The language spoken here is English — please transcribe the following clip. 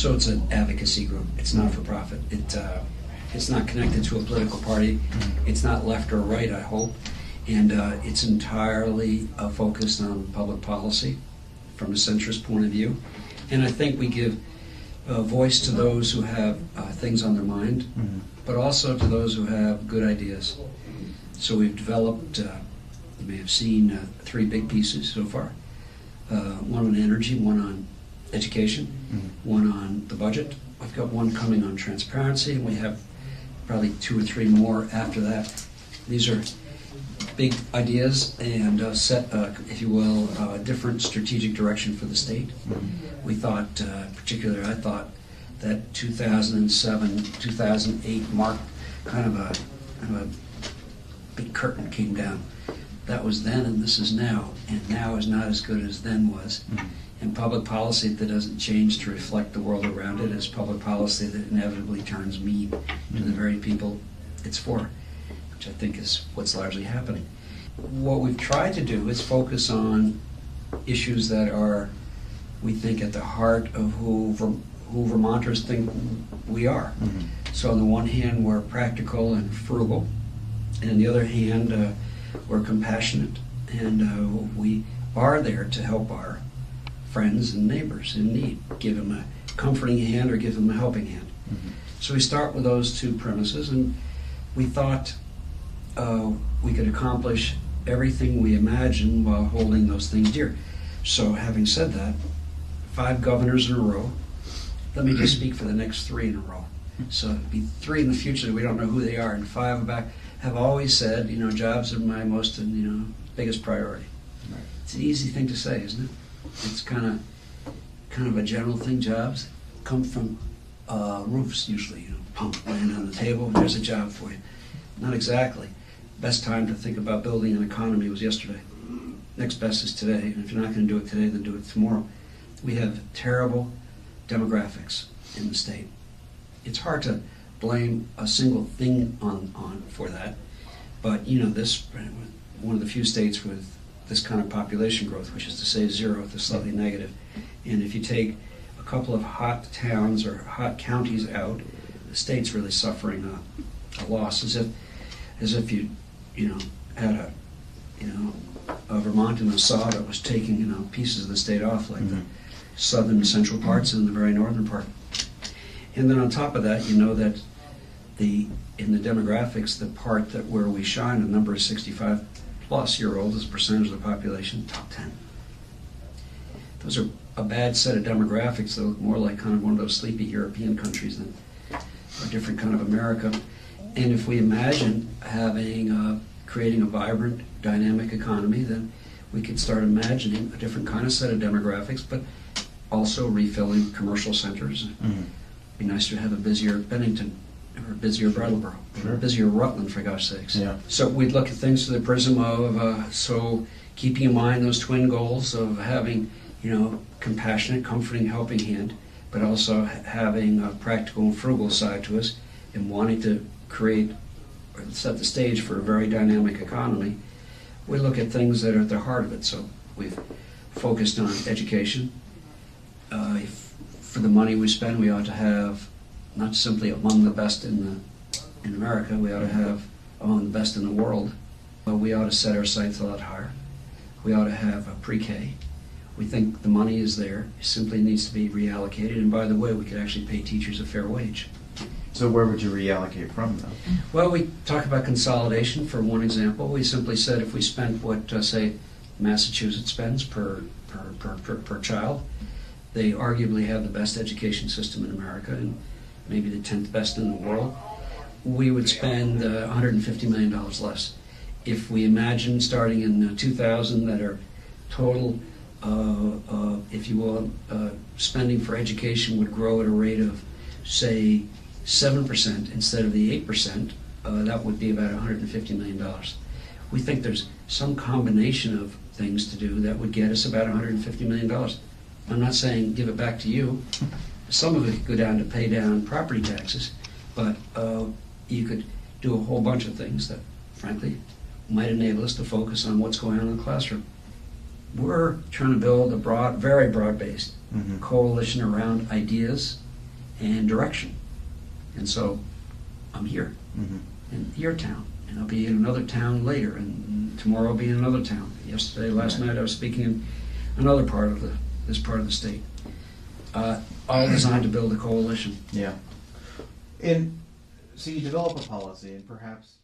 So it's an advocacy group. It's not for profit. It's not connected to a political party. It's not left or right, I hope. And it's entirely focused on public policy from a centrist point of view. And I think we give voice to those who have things on their mind, but also to those who have good ideas. So we've developed, you may have seen, 3 big pieces so far. One on energy, one on education, one on the budget. I've got one coming on transparency, and we have probably 2 or 3 more after that. These are big ideas and set, if you will, a different strategic direction for the state. We thought, particularly I thought, that 2007, 2008 marked kind of a big curtain came down. That was then and this is now, and now is not as good as then was. And public policy that doesn't change to reflect the world around it is public policy that inevitably turns mean to the very people it's for, which I think is what's largely happening. What we've tried to do is focus on issues that are, we think, at the heart of who Vermonters think we are. So on the one hand, we're practical and frugal, and on the other hand, we're compassionate, and we are there to help our friends and neighbors in need, give them a comforting hand or give them a helping hand. So we start with those 2 premises, and we thought we could accomplish everything we imagined while holding those things dear. So having said that, 5 governors in a row. Let me just speak for the next 3 in a row. So it'd be 3 in the future that we don't know who they are, and 5 back have always said, jobs are my most, biggest priority. Right. It's an easy thing to say, isn't it? It's kind of a general thing. Jobs come from roofs usually. Pump land on the table. There's a job for you. Not exactly. Best time to think about building an economy was yesterday. Next best is today. And if you're not going to do it today, then do it tomorrow. We have terrible demographics in the state. It's hard to blame a single thing on for that, but this one of the few states with this kind of population growth, which is to say 0 to slightly negative. And if you take a couple of hot towns or hot counties out, the state's really suffering a loss, as if you had a Vermont in a saw that was taking pieces of the state off, like the southern and central parts and the very northern part. And then on top of that, that in the demographics, the part that where we shine, the number of 65-plus-year-olds as a percentage of the population, top 10. Those are a bad set of demographics. They look more like kind of one of those sleepy European countries than a different kind of America. And if we imagine creating a vibrant, dynamic economy, then we could start imagining a different kind of set of demographics, but also refilling commercial centers. It'd be nice to have a busier Bennington, or a busier Brattleboro, or a busier Rutland, for gosh sakes. Yeah. So we'd look at things through the prism of, keeping in mind those twin goals of having, compassionate, comforting, helping hand, but also having a practical and frugal side to us, and wanting to create or set the stage for a very dynamic economy. We look at things that are at the heart of it. So we've focused on education. For the money we spend, we ought to have not simply among the best in America, we ought to have among the best in the world. We ought to set our sights a lot higher. We ought to have a pre-K. We think the money is there. It simply needs to be reallocated. And by the way, we could actually pay teachers a fair wage. So where would you reallocate from, though? Well, we talk about consolidation for one example. We simply said if we spent what, say, Massachusetts spends per child, they arguably have the best education system in America and maybe the 10th best in the world. We would spend $150 million less. If we imagine starting in 2000 that our total, if you will, spending for education would grow at a rate of, say, 7% instead of the 8%, that would be about $150 million. We think there's some combination of things to do that would get us about $150 million. I'm not saying give it back to you. Some of it could go down to pay down property taxes, but you could do a whole bunch of things that, frankly, might enable us to focus on what's going on in the classroom. We're trying to build a very broad-based coalition around ideas and direction. And so I'm here in your town, and I'll be in another town later, and tomorrow I'll be in another town. Last night I was speaking in another part of this part of the state. All designed to build a coalition. Yeah. So you develop a policy, and perhaps